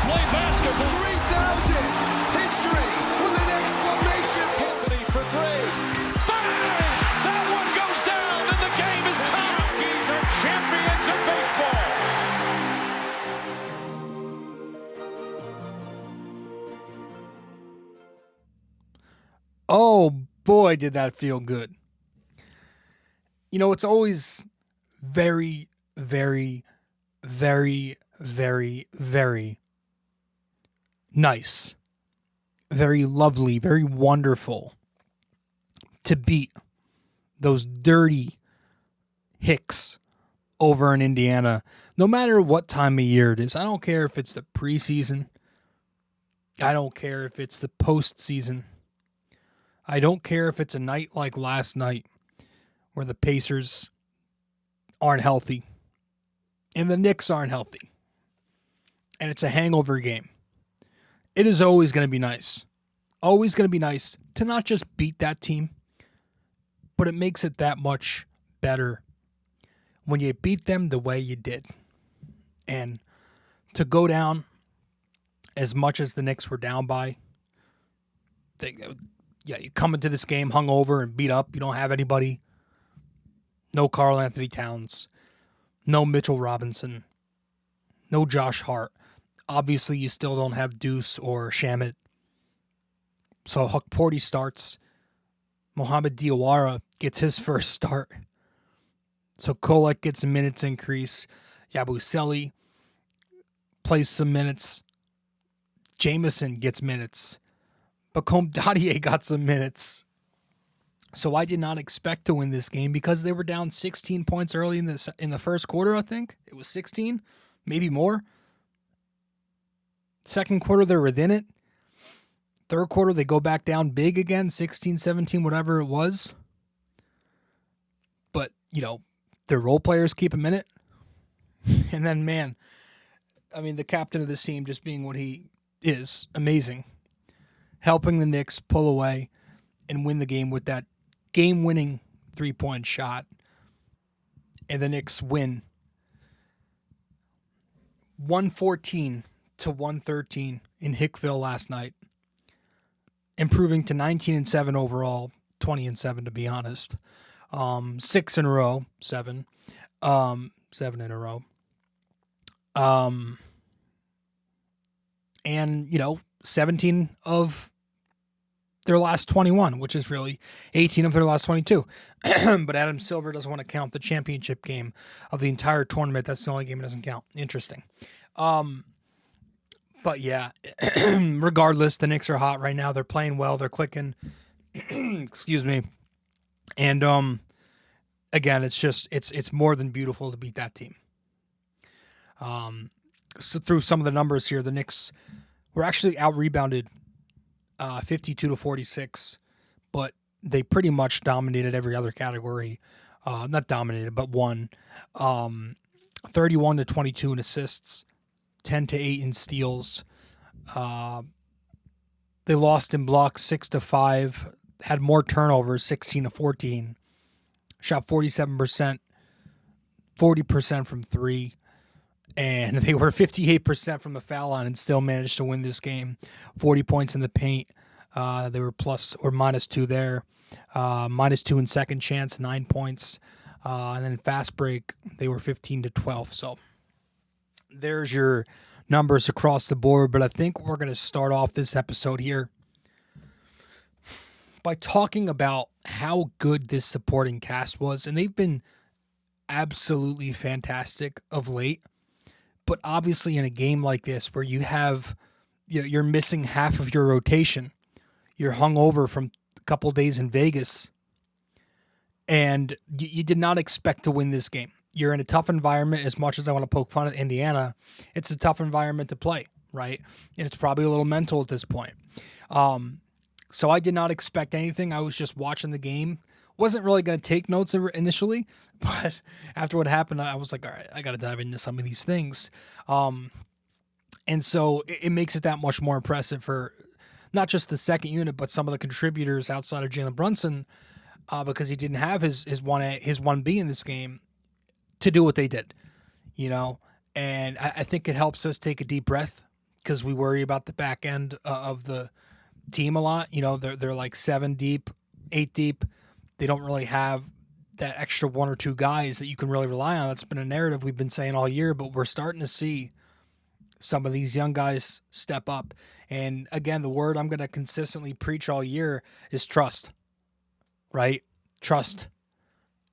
play basketball. 3,000! History with an exclamation point! Company for three. Bang! That one goes down, and the game is tied. Rockies are champions of baseball. Oh boy, did that feel good. You know, it's always very, very, very, very, very nice, very lovely, very wonderful to beat those dirty Hicks over in Indiana, no matter what time of year it is. I don't care if it's the preseason. I don't care if it's the postseason. I don't care if it's a night like last night where the Pacers aren't healthy and the Knicks aren't healthy and it's a hangover game. It is always going to be nice. Always going to be nice to not just beat that team, but it makes it that much better when you beat them the way you did. And to go down as much as the Knicks were down by, you come into this game hungover and beat up. You don't have anybody. No Karl Anthony Towns. No Mitchell Robinson. No Josh Hart. Obviously, you still don't have Deuce or Shamet. So Huck Porty starts. Mohamed Diawara gets his first start. So Kolek gets a minutes increase. Yabusele plays some minutes. Jameson gets minutes. Bacom Dadier got some minutes. So I did not expect to win this game because they were down 16 points early in the first quarter, I think. It was 16, maybe more. Second quarter, they're within it. Third quarter, they go back down big again, 16, 17, whatever it was. But, their role players keep a minute. And then, man, the captain of this team just being what he is, amazing. Helping the Knicks pull away and win the game with that game-winning three-point shot. And the Knicks win 114 to 113 in Hickville last night, improving to 19-7 overall, 20-7 to be honest. 6 in a row, 7 in a row. And 17 of their last 21, which is really 18 of their last 22. But Adam Silver doesn't want to count the championship game of the entire tournament. That's the only game that doesn't count. Interesting. But yeah, regardless, the Knicks are hot right now. They're playing well. They're clicking. Excuse me. And again, it's more than beautiful to beat that team. So through some of the numbers here, the Knicks were actually out-rebounded 52 to 46, but they pretty much dominated every other category. Not dominated, but won. 31 to 22 in assists, 10 to 8 in steals. They lost in blocks 6 to 5, had more turnovers 16 to 14, shot 47%, 40% from three. And they were 58% from the foul line and still managed to win this game. 40 points in the paint. They were plus or minus 2 there. Minus 2 in second chance, 9 points. And then fast break, they were 15 to 12. So there's your numbers across the board. But I think we're going to start off this episode here by talking about how good this supporting cast was. And they've been absolutely fantastic of late. But obviously in a game like this where you're missing half of your rotation, you're hungover from a couple days in Vegas, and you did not expect to win this game. You're in a tough environment. As much as I want to poke fun at Indiana, it's a tough environment to play, right? And it's probably a little mental at this point. So I did not expect anything. I was just watching the game. Wasn't really going to take notes initially, but after what happened, I was like, all right, I got to dive into some of these things. And so it makes it that much more impressive for not just the second unit, but some of the contributors outside of Jalen Brunson, because he didn't have his 1A, his 1B in this game to do what they did, And I think it helps us take a deep breath because we worry about the back end of the team a lot. They're like 7 deep, 8 deep. They don't really have that extra 1 or 2 guys that you can really rely on. That's been a narrative we've been saying all year, but we're starting to see some of these young guys step up. And again, the word I'm going to consistently preach all year is trust, right? Trust.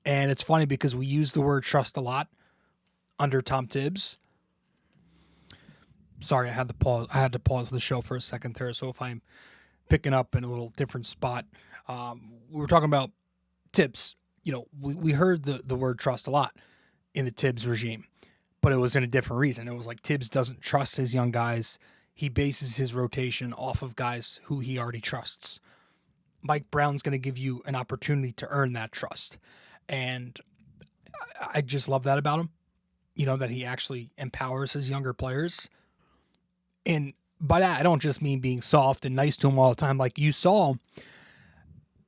And it's funny because we use the word trust a lot under Tom Tibbs. Sorry, I had to pause the show for a second there. So if I'm picking up in a little different spot, we were talking about Tibbs. We heard the word trust a lot in the Tibbs regime, but it was in a different reason. It was like Tibbs doesn't trust his young guys. He bases his rotation off of guys who he already trusts. Mike Brown's going to give you an opportunity to earn that trust. And I just love that about him, that he actually empowers his younger players. And by that, I don't just mean being soft and nice to him all the time. Like you saw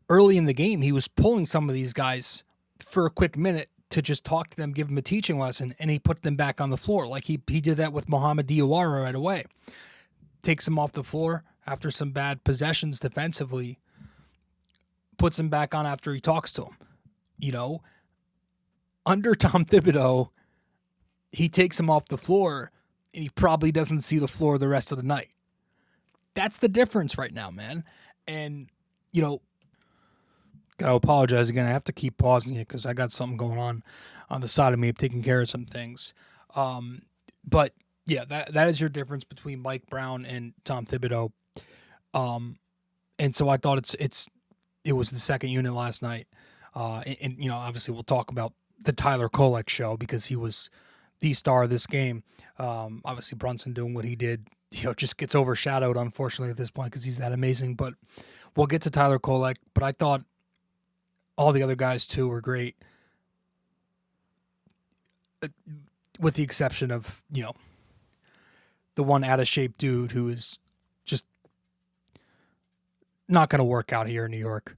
early in the game, he was pulling some of these guys for a quick minute to just talk to them, give them a teaching lesson, and he put them back on the floor. Like he did that with Mohamed Diawara right away. Takes him off the floor after some bad possessions defensively, puts him back on after he talks to him. Under Tom Thibodeau, he takes him off the floor, and he probably doesn't see the floor the rest of the night. That's the difference right now, man. And, gotta apologize again. I have to keep pausing it because I got something going on the side of me. I'm taking care of some things. But yeah, that is your difference between Mike Brown and Tom Thibodeau. And so I thought it was the second unit last night. And obviously we'll talk about the Tyler Kolek show because he was the star of this game. Obviously Brunson doing what he did, just gets overshadowed, unfortunately, at this point because he's that amazing. But we'll get to Tyler Kolek. But I thought all the other guys, too, were great, with the exception of, the one out-of-shape dude who is just not going to work out here in New York.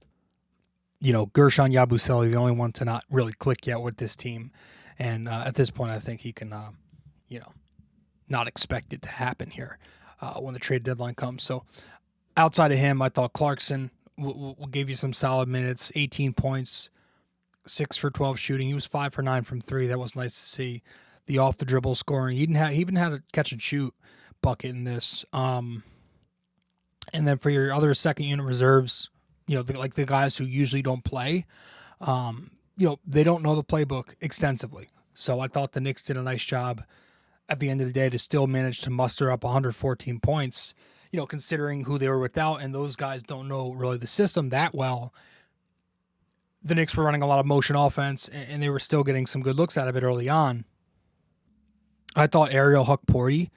Gershon Yabusele, the only one to not really click yet with this team. And at this point, I think he can, not expect it to happen here when the trade deadline comes. So outside of him, I thought Clarkson will give you some solid minutes, 18 points, 6 for 12 shooting. He was 5 for 9 from 3. That was nice to see. The off the dribble scoring. He even had a catch and shoot bucket in this. And then for your other second unit reserves, like the guys who usually don't play, they don't know the playbook extensively. So I thought the Knicks did a nice job at the end of the day to still manage to muster up 114 points, considering who they were without, and those guys don't know really the system that well. The Knicks were running a lot of motion offense, and they were still getting some good looks out of it early on. I thought Ariel Huck-Porty,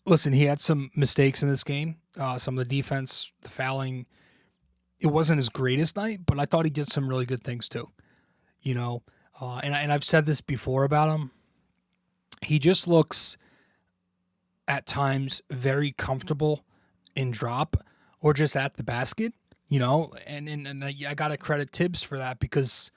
listen, he had some mistakes in this game. Some of the defense, the fouling, it wasn't his greatest night, but I thought he did some really good things too. And I've said this before about him. He just looks at times very comfortable in drop or just at the basket, and I got to credit Tibbs for that because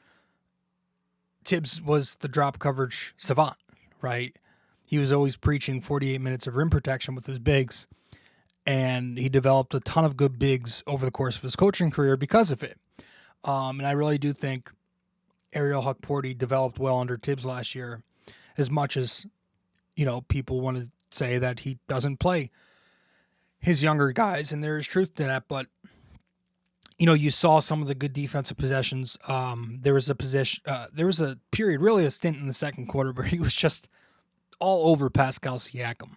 Tibbs was the drop coverage savant, right? He was always preaching 48 minutes of rim protection with his bigs, and he developed a ton of good bigs over the course of his coaching career because of it. And I really do think Ariel Huck-Porty developed well under Tibbs last year, as much as, people want to say that he doesn't play his younger guys, and there is truth to that. But, you saw some of the good defensive possessions. There was a period, really a stint in the second quarter where he was just all over Pascal Siakam,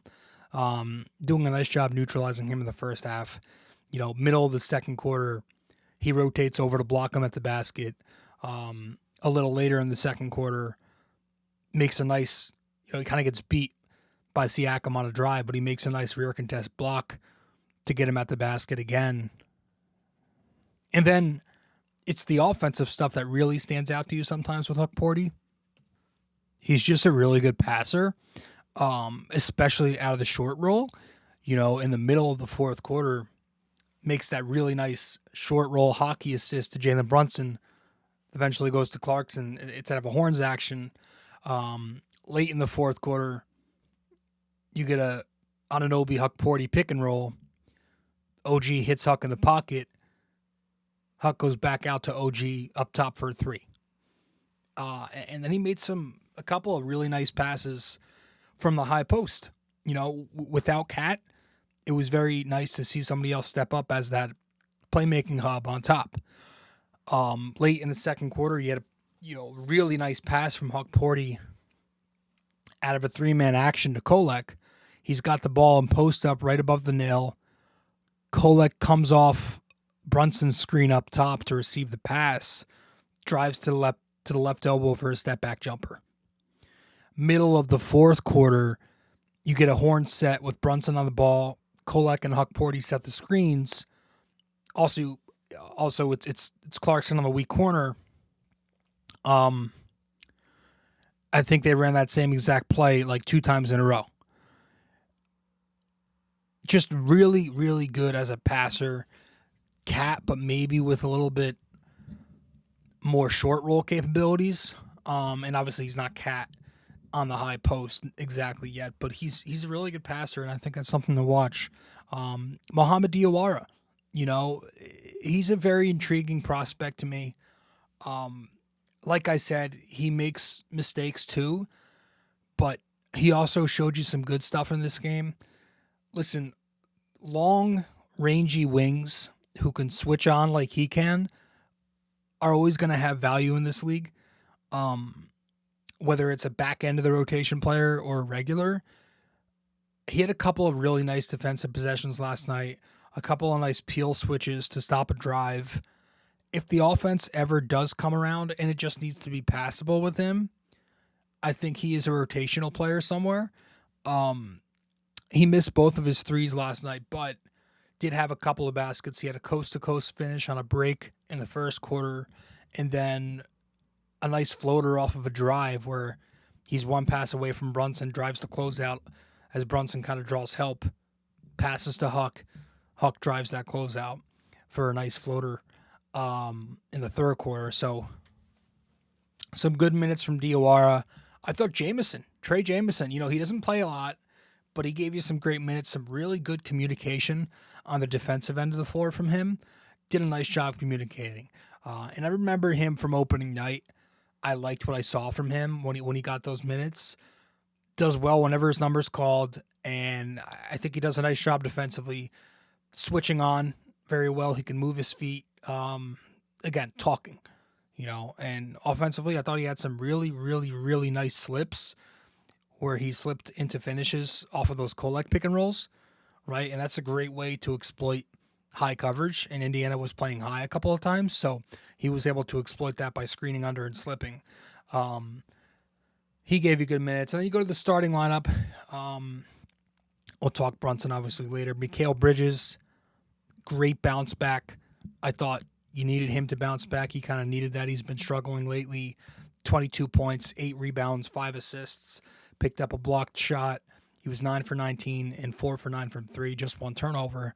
doing a nice job neutralizing him in the first half. Middle of the second quarter, he rotates over to block him at the basket. A little later in the second quarter, makes a nice, he kind of gets beat by Siakam on a drive, but he makes a nice rear contest block to get him at the basket again. And then it's the offensive stuff that really stands out to you sometimes with Huck-Porty. He's just a really good passer, especially out of the short roll. In the middle of the fourth quarter, makes that really nice short roll hockey assist to Jalen Brunson. Eventually goes to Clarkson. It's out of a horns action. Late in the fourth quarter, you get a Anunoby Huck Porty pick and roll. OG hits Huck in the pocket. Huck goes back out to OG up top for a three. And then he made a couple of really nice passes from the high post. Without Cat, it was very nice to see somebody else step up as that playmaking hub on top. Late in the second quarter, he had a really nice pass from Huck Porty out of a three-man action to Kolek. He's got the ball and post up right above the nail. Kolek comes off Brunson's screen up top to receive the pass, drives to the left elbow for a step back jumper. Middle of the fourth quarter, you get a horn set with Brunson on the ball. Kolek and Huck Porty set the screens. Also, it's Clarkson on the weak corner. I think they ran that same exact play like 2 times in a row. Just really, really good as a passer. Cat, but maybe with a little bit more short roll capabilities. And obviously he's not Cat on the high post exactly yet, but he's a really good passer, and I think that's something to watch. Mohamed Diawara, he's a very intriguing prospect to me. Like I said, he makes mistakes too, but he also showed you some good stuff in this game. Listen, long, rangy wings who can switch on like he can are always going to have value in this league. Whether it's a back end of the rotation player or a regular. He had a couple of really nice defensive possessions last night, a couple of nice peel switches to stop a drive. If the offense ever does come around and it just needs to be passable with him, I think he is a rotational player somewhere. He missed both of his threes last night, but did have a couple of baskets. He had a coast-to-coast finish on a break in the first quarter, and then a nice floater off of a drive where he's one pass away from Brunson, drives the closeout as Brunson kind of draws help, passes to Huck. Huck drives that closeout for a nice floater in the third quarter. So some good minutes from Diawara. I thought Trey Jameson, he doesn't play a lot, but he gave you some great minutes, some really good communication on the defensive end of the floor from him. Did a nice job communicating. And I remember him from opening night. I liked what I saw from him when he got those minutes. Does well whenever his number's called, and I think he does a nice job defensively, switching on very well. He can move his feet. Again, talking, and offensively, I thought he had some really, really, really nice slips where he slipped into finishes off of those Kolek pick and rolls, right? And that's a great way to exploit high coverage, and Indiana was playing high a couple of times, so he was able to exploit that by screening under and slipping. He gave you good minutes. And then you go to the starting lineup. We'll talk Brunson obviously later. Mikal Bridges, great bounce back. I thought you needed him to bounce back. He kind of needed that. He's been struggling lately. 22 points, 8 rebounds, 5 assists. Picked up a blocked shot. He was 9 for 19 and 4 for 9 from 3, just 1 turnover.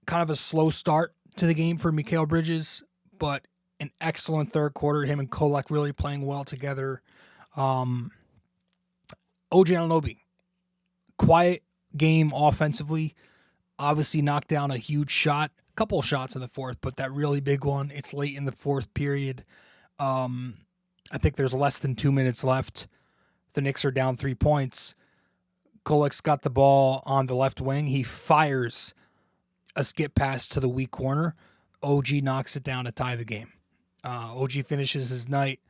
Kind of a slow start to the game for Mikal Bridges, but an excellent third quarter. Him and Kolek really playing well together. OG Anunoby, quiet game offensively. Obviously knocked down a huge shot, a couple of shots in the fourth, but that really big one, it's late in the fourth period. I think there's less than 2 minutes left. The Knicks are down 3 points. Kolek's got the ball on the left wing. He fires a skip pass to the weak corner. OG knocks it down to tie the game. OG finishes his night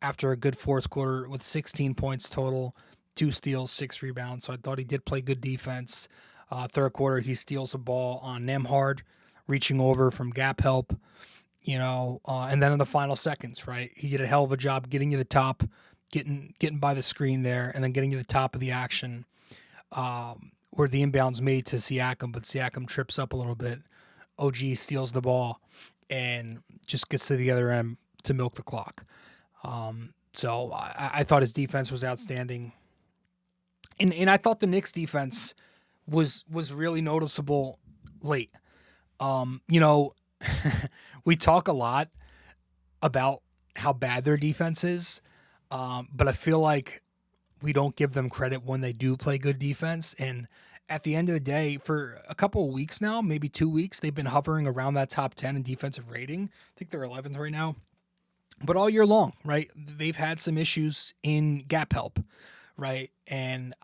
after a good fourth quarter with 16 points total, 2 steals, 6 rebounds. So I thought he did play good defense. Third quarter, he steals a ball on Nembhard, reaching over from gap help, and then in the final seconds, right? He did a hell of a job getting you the top, getting by the screen there, and then getting you the top of the action, where the inbound's made to Siakam, but Siakam trips up a little bit. OG steals the ball and just gets to the other end to milk the clock. So I thought his defense was outstanding. And I thought the Knicks defense was really noticeable late. We talk a lot about how bad their defense is, but I feel like we don't give them credit when they do play good defense. And at the end of the day, for a couple of weeks now, maybe 2 weeks, they've been hovering around that top 10 in defensive rating. I think they're 11th right now. But all year long, right, they've had some issues in gap help, right? And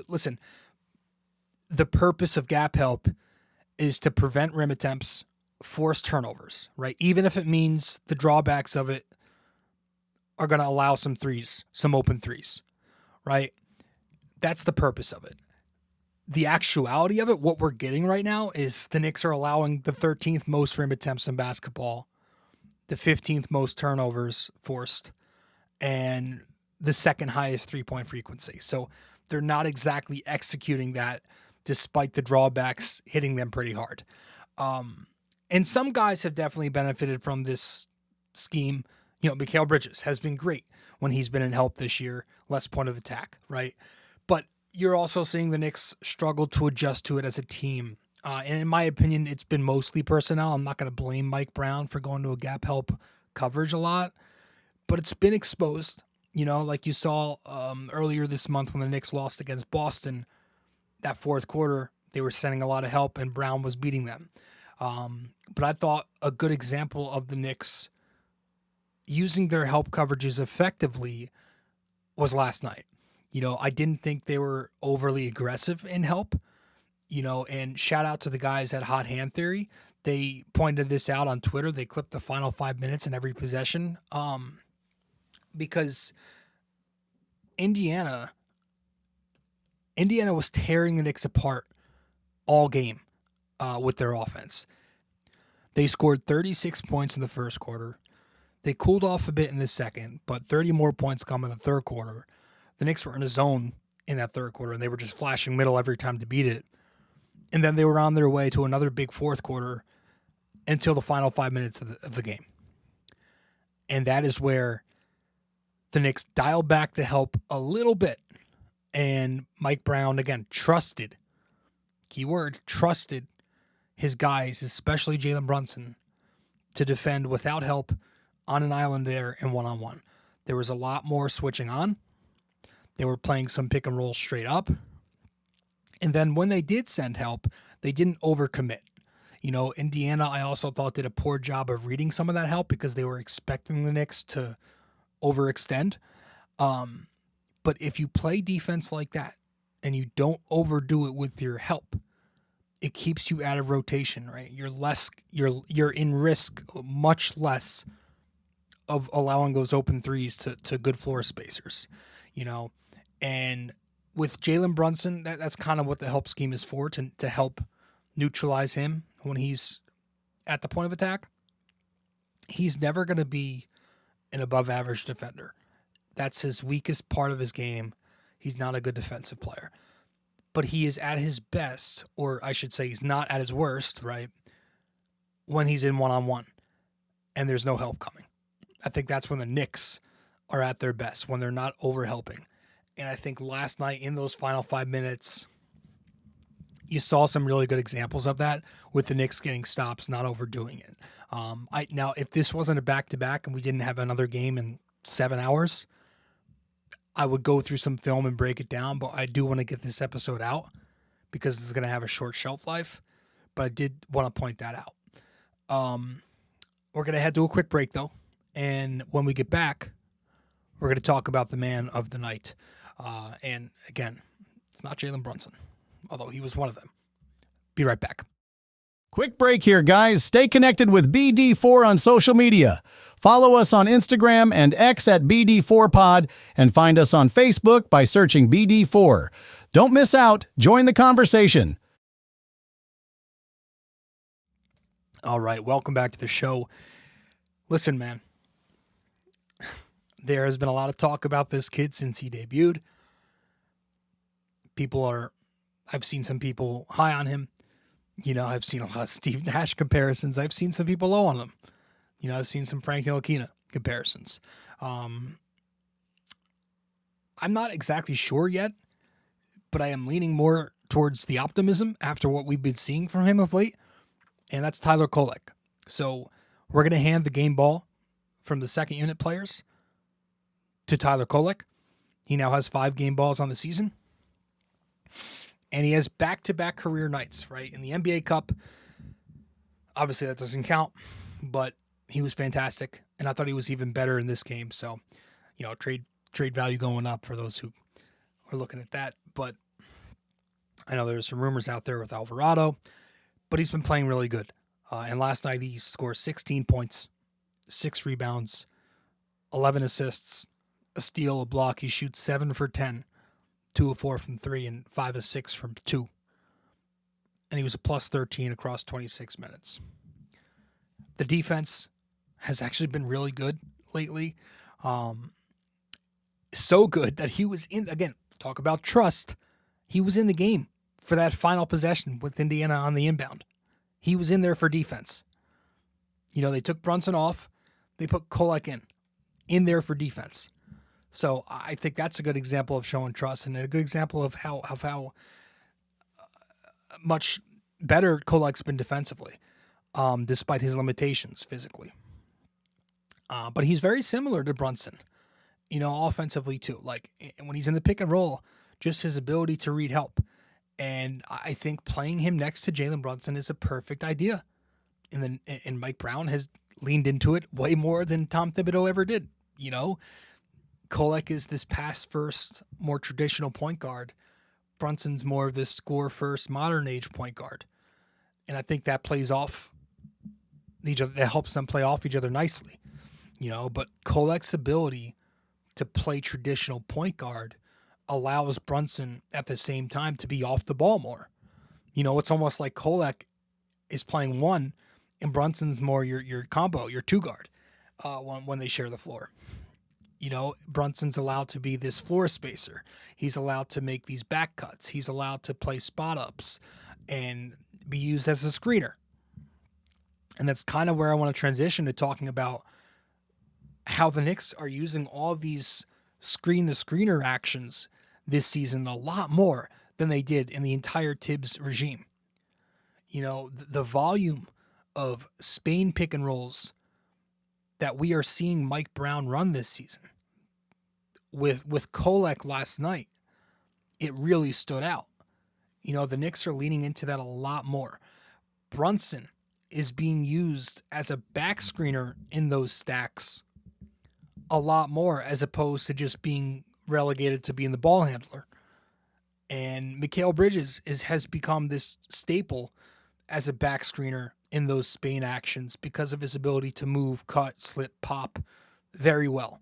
listen, the purpose of gap help is to prevent rim attempts, force turnovers, right? Even if it means the drawbacks of it are going to allow some threes, some open threes, right? That's the purpose of it. The actuality of it, what we're getting right now, is the Knicks are allowing the 13th most rim attempts in basketball, the 15th most turnovers forced, and the second highest three-point frequency. So they're not exactly executing that despite the drawbacks hitting them pretty hard. And some guys have definitely benefited from this scheme. You know, Mikal Bridges has been great when he's been in help this year, less point of attack, right? But you're also seeing the Knicks struggle to adjust to it as a team. And in my opinion, it's been mostly personnel. I'm not going to blame Mike Brown for going to a gap help coverage a lot, but it's been exposed. You know, like you saw earlier this month when the Knicks lost against Boston, that fourth quarter, they were sending a lot of help and Brown was beating them. But I thought a good example of the Knicks using their help coverages effectively was last night. You know, I didn't think they were overly aggressive in help, you know, and shout out to the guys at Hot Hand Theory. They pointed this out on Twitter. They clipped the final 5 minutes in every possession because Indiana was tearing the Knicks apart all game with their offense. They scored 36 points in the first quarter. They cooled off a bit in the second, but 30 more points come in the third quarter. The Knicks were in a zone in that third quarter, and they were just flashing middle every time to beat it. And then they were on their way to another big fourth quarter until the final 5 minutes of the game. And that is where the Knicks dialed back the help a little bit. And Mike Brown, again, trusted, keyword, trusted his guys, especially Jalen Brunson, to defend without help on an island there and one-on-one. There was a lot more switching on. They were playing some pick and roll straight up. And then when they did send help, they didn't overcommit. You know, Indiana, I also thought, did a poor job of reading some of that help because they were expecting the Knicks to overextend. But if you play defense like that and you don't overdo it with your help, it keeps you out of rotation, right? You're in risk much less of allowing those open threes to good floor spacers, you know. And with Jalen Brunson, that's kind of what the help scheme is for, to help neutralize him when he's at the point of attack. He's never going to be an above average defender. That's his weakest part of his game. He's not a good defensive player. But he is at his best, or I should say he's not at his worst, right, when he's in one-on-one and there's no help coming. I think that's when the Knicks are at their best, when they're not over-helping. And I think last night in those final 5 minutes, you saw some really good examples of that with the Knicks getting stops, not overdoing it. Now, if this wasn't a back-to-back and we didn't have another game in 7 hours, I would go through some film and break it down, but I do want to get this episode out because it's going to have a short shelf life. But I did want to point that out. We're going to head to a quick break, though. And when we get back, we're going to talk about the man of the night. And again, it's not Jalen Brunson, although he was one of them. Be right back. Quick break here, guys. Stay connected with BD4 on social media. Follow us on Instagram and X at BD4Pod, and find us on Facebook by searching BD4. Don't miss out. Join the conversation. All right, welcome back to the show. Listen, man, there has been a lot of talk about this kid since he debuted. I've seen some people high on him. You know, I've seen a lot of Steve Nash comparisons. I've seen some people low on him. You know, I've seen some Frank Ntilikina comparisons. I'm not exactly sure yet, but I am leaning more towards the optimism after what we've been seeing from him of late, and that's Tyler Kolek. So we're going to hand the game ball from the second unit players to Tyler Kolek, He now has 5 game balls on the season. And he has back-to-back career nights, right? In the NBA Cup, obviously that doesn't count, but he was fantastic. And I thought he was even better in this game. So, trade value going up for those who are looking at that. But I know there's some rumors out there with Alvarado, but he's been playing really good. And last night he scored 16 points, 6 rebounds, 11 assists, a steal, a block. He shoots 7 for 10, 2 of 4 from 3, and 5 of 6 from 2. And he was a plus 13 across 26 minutes. The defense has actually been really good lately. So good that he was in, again, talk about trust. He was in the game for that final possession with Indiana on the inbound. He was in there for defense. They took Brunson off. They put Kolek in there for defense. So I think that's a good example of showing trust and a good example of how much better Kolek's been defensively, despite his limitations physically. But he's very similar to Brunson, offensively too. Like when he's in the pick and roll, just his ability to read help. And I think playing him next to Jalen Brunson is a perfect idea. And Mike Brown has leaned into it way more than Tom Thibodeau ever did. Kolek is this pass-first, more traditional point guard. Brunson's more of this score-first, modern-age point guard. And I think that plays off each other. That helps them play off each other nicely. But Kolek's ability to play traditional point guard allows Brunson at the same time to be off the ball more. It's almost like Kolek is playing 1 and Brunson's more your combo, your 2 guard when they share the floor. Brunson's allowed to be this floor spacer. He's allowed to make these back cuts. He's allowed to play spot ups and be used as a screener. And that's kind of where I want to transition to talking about how the Knicks are using all these screen the screener actions this season a lot more than they did in the entire Tibbs regime. The volume of Spain pick and rolls that we are seeing Mike Brown run this season with Kolek last night, it really stood out. The Knicks are leaning into that a lot more. Brunson is being used as a back screener in those stacks a lot more, as opposed to just being relegated to being the ball handler. And Mikal Bridges has become this staple as a back screener in those Spain actions because of his ability to move, cut, slip, pop very well.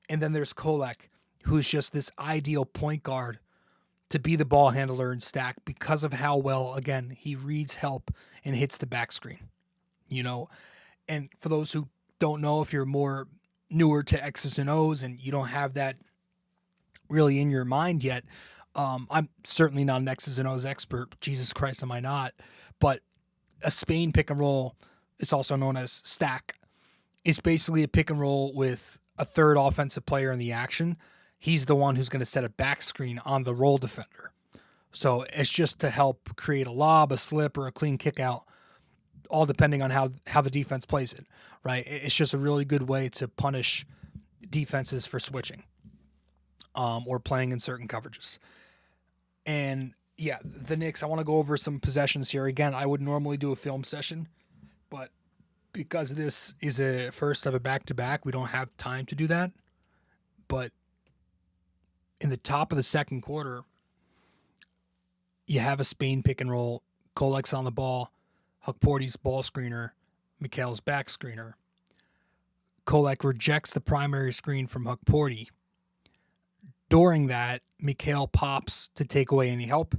And then there's Kolek, who's just this ideal point guard to be the ball handler and stack because of how well, again, he reads help and hits the back screen. And for those who don't know, if you're more newer to X's and O's and you don't have that really in your mind yet, I'm certainly not an X's and O's expert. Jesus Christ, am I not? But a Spain pick and roll is also known as stack. It's basically a pick and roll with a third offensive player in the action. He's the one who's going to set a back screen on the roll defender. So it's just to help create a lob, a slip, or a clean kick out, all depending on how the defense plays it, right? It's just a really good way to punish defenses for switching or playing in certain coverages. And yeah, the Knicks, I want to go over some possessions here. Again, I would normally do a film session, but because this is a first of a back-to-back, we don't have time to do that. But in the top of the second quarter, you have a Spain pick and roll. Kolek's on the ball. Huckporty's ball screener. Mikal's back screener. Kolek rejects the primary screen from Huckporty. During that, Mikal pops to take away any help.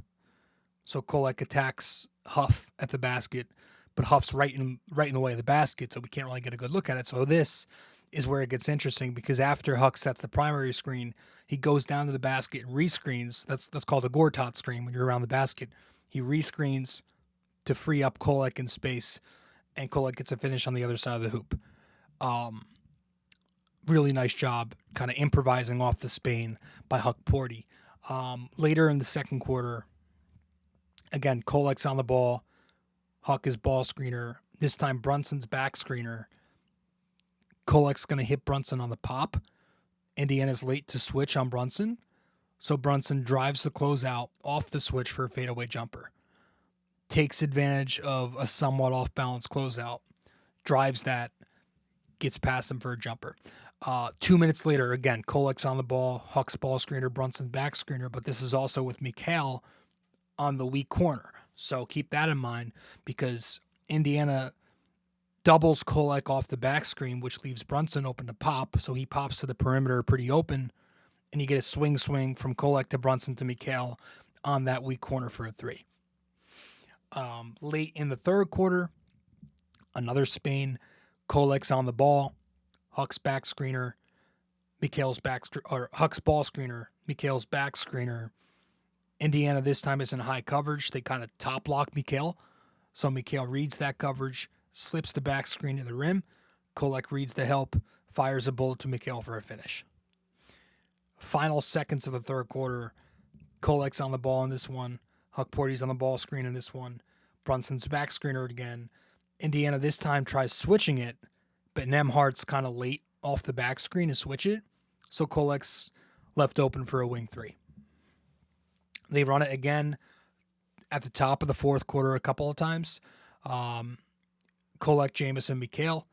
So Kolek attacks Huff at the basket, but Huff's right in the way of the basket, so we can't really get a good look at it. So this is where it gets interesting, because after Huck sets the primary screen, he goes down to the basket and rescreens. That's called a Gortat screen when you're around the basket. He rescreens to free up Kolek in space, and Kolek gets a finish on the other side of the hoop. Really nice job kind of improvising off the Spain by Huckporty. Later in the second quarter, again, Kolek's on the ball. Huck is ball screener. This time Brunson's back screener. Kolek's going to hit Brunson on the pop, Indiana's late to switch on Brunson, so Brunson drives the closeout off the switch for a fadeaway jumper. Takes advantage of a somewhat off-balance closeout, drives that, gets past him for a jumper. 2 minutes later, again, Kolek's on the ball, Huck's ball screener, Brunson back screener, but this is also with Mikal on the weak corner. So keep that in mind, because Indiana doubles Kolek off the back screen, which leaves Brunson open to pop. So he pops to the perimeter pretty open, and you get a swing from Kolek to Brunson to Mikal on that weak corner for a three. Late in the third quarter, another Spain. Kolek's on the ball, Huck's back screener, Huck's ball screener, Mikal's back screener. Indiana this time is in high coverage. They kind of top lock Mikal. So Mikal reads that coverage, slips the back screen to the rim. Kolek reads the help, fires a bullet to Mikal for a finish. Final seconds of the third quarter, Kolek's on the ball in this one. Huck Porty's on the ball screen in this one. Brunson's back screener again. Indiana this time tries switching it, but Nembhard's kind of late off the back screen to switch it, so Kolek's left open for a wing three. They run it again at the top of the fourth quarter a couple of times. Kolek, Jamison, Mikal.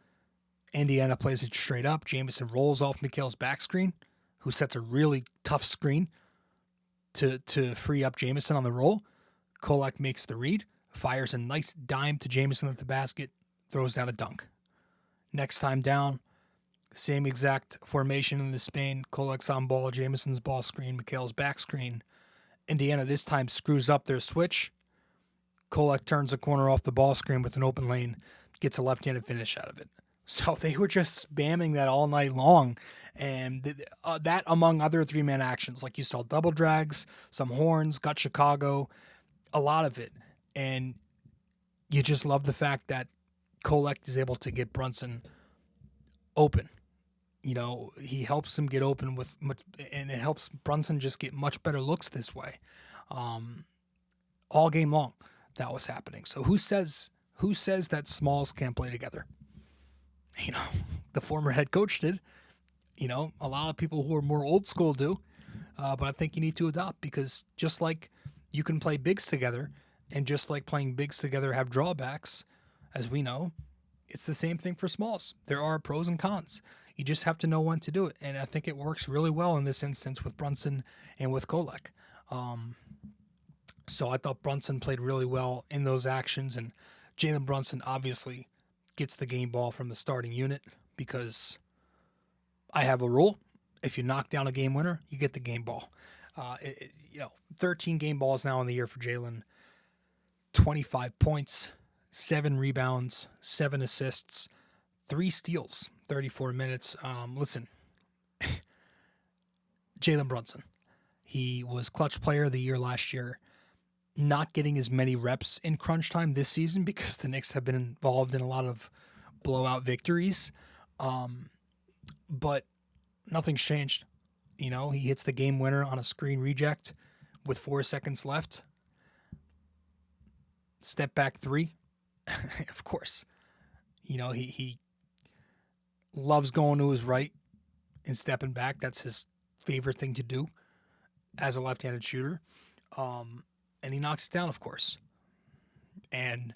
Indiana plays it straight up. Jamison rolls off Mikal's back screen, who sets a really tough screen to free up Jamison on the roll. Kolek makes the read, fires a nice dime to Jamison at the basket, throws down a dunk. Next time down, same exact formation in the Spain. Kolek's on ball, Jamison's ball screen, Mikal's back screen. Indiana this time screws up their switch. Kolek turns the corner off the ball screen with an open lane, gets a left-handed finish out of it. So they were just spamming that all night long, and that among other three-man actions, like you saw double drags, some horns, got Chicago, a lot of it. And you just love the fact that Kolek is able to get Brunson open. You know, he helps him get open and it helps Brunson just get much better looks this way. All game long, that was happening. So who says that smalls can't play together? You know, the former head coach did. You know, a lot of people who are more old school do. But I think you need to adopt, because just like you can play bigs together, and just like playing bigs together have drawbacks, as we know, it's the same thing for smalls. There are pros and cons. You just have to know when to do it. And I think it works really well in this instance with Brunson and with Kolek. So I thought Brunson played really well in those actions. And Jalen Brunson obviously gets the game ball from the starting unit, because I have a rule. If you knock down a game winner, you get the game ball. 13 game balls now in the year for Jalen. 25 points, 7 rebounds, 7 assists, 3 steals, 34 minutes. Listen, Jalen Brunson, he was clutch player of the year last year, not getting as many reps in crunch time this season because the Knicks have been involved in a lot of blowout victories. But nothing's changed. You know, he hits the game winner on a screen reject with 4 seconds left. Step back three, of course. You know, he loves going to his right and stepping back. That's his favorite thing to do as a left-handed shooter. And he knocks it down, of course. And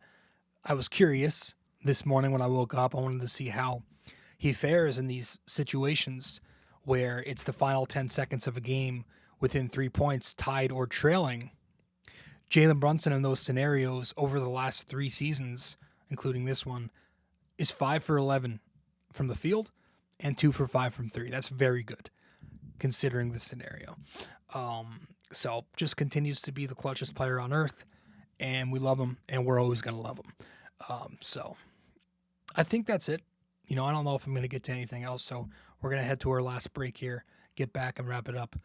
I was curious this morning when I woke up. I wanted to see how he fares in these situations where it's the final 10 seconds of a game within 3 points, tied or trailing. Jalen Brunson in those scenarios over the last 3 seasons, including this one, is 5 for 11 from the field and 2 for 5 from 3. That's very good considering the scenario. So just continues to be the clutchest player on earth, and we love him, and we're always going to love him. So I think that's it. You know, I don't know if I'm going to get to anything else, so we're going to head to our last break here, get back and wrap it up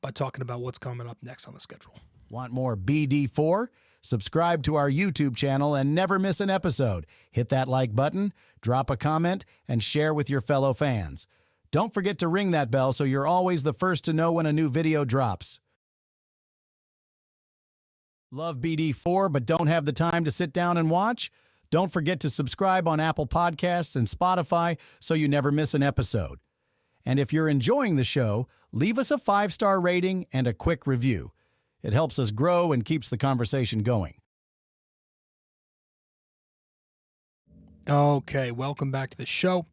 by talking about what's coming up next on the schedule. Want more BD4? Subscribe to our YouTube channel and never miss an episode. Hit that like button, drop a comment, and share with your fellow fans. Don't forget to ring that bell so you're always the first to know when a new video drops. Love BD4 but don't have the time to sit down and watch? Don't forget to subscribe on Apple Podcasts and Spotify so you never miss an episode. And if you're enjoying the show, leave us a 5-star rating and a quick review. It helps us grow and keeps the conversation going. Okay, welcome back to the show.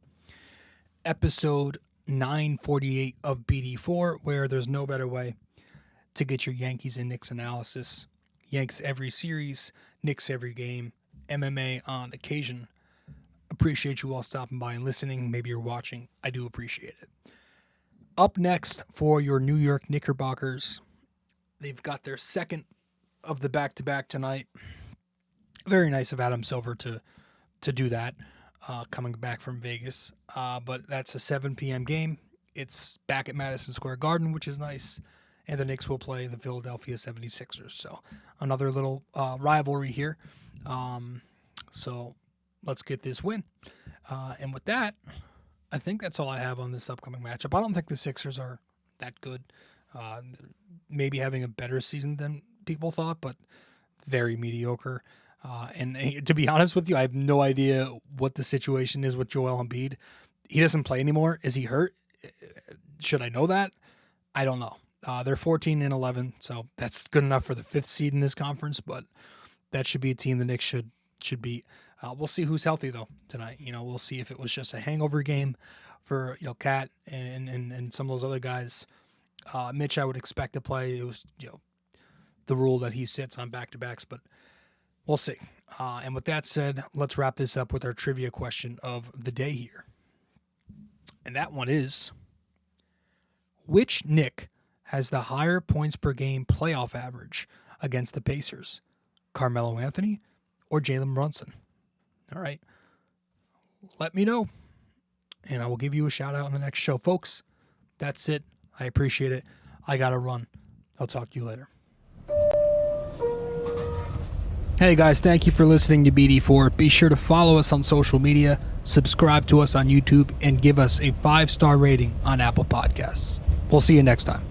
Episode 948 of BD4, where there's no better way to get your Yankees and Knicks analysis. Yanks every series, Knicks every game, MMA on occasion. Appreciate you all stopping by and listening. Maybe you're watching. I do appreciate it. Up next for your New York Knickerbockers, they've got their second of the back-to-back tonight. Very nice of Adam Silver to do that, coming back from Vegas. But that's a 7 p.m. game. It's back at Madison Square Garden, which is nice. And the Knicks will play the Philadelphia 76ers. So another little rivalry here. So let's get this win. And with that, I think that's all I have on this upcoming matchup. I don't think the Sixers are that good. Maybe having a better season than people thought, but very mediocre. And to be honest with you, I have no idea what the situation is with Joel Embiid. He doesn't play anymore. Is he hurt? Should I know that? I don't know. They're 14-11, so that's good enough for the 5th seed in this conference, but that should be a team the Knicks should beat. We'll see who's healthy, though, tonight. We'll see if it was just a hangover game for, Cat and some of those other guys. Mitch, I would expect to play. It was, the rule that he sits on back-to-backs, but we'll see. And with that said, let's wrap this up with our trivia question of the day here. And that one is, which Knick has the higher points per game playoff average against the Pacers? Carmelo Anthony or Jalen Brunson? All right. Let me know, and I will give you a shout out on the next show. Folks, that's it. I appreciate it. I got to run. I'll talk to you later. Hey guys, thank you for listening to BD4. Be sure to follow us on social media, subscribe to us on YouTube, and give us a 5-star rating on Apple Podcasts. We'll see you next time.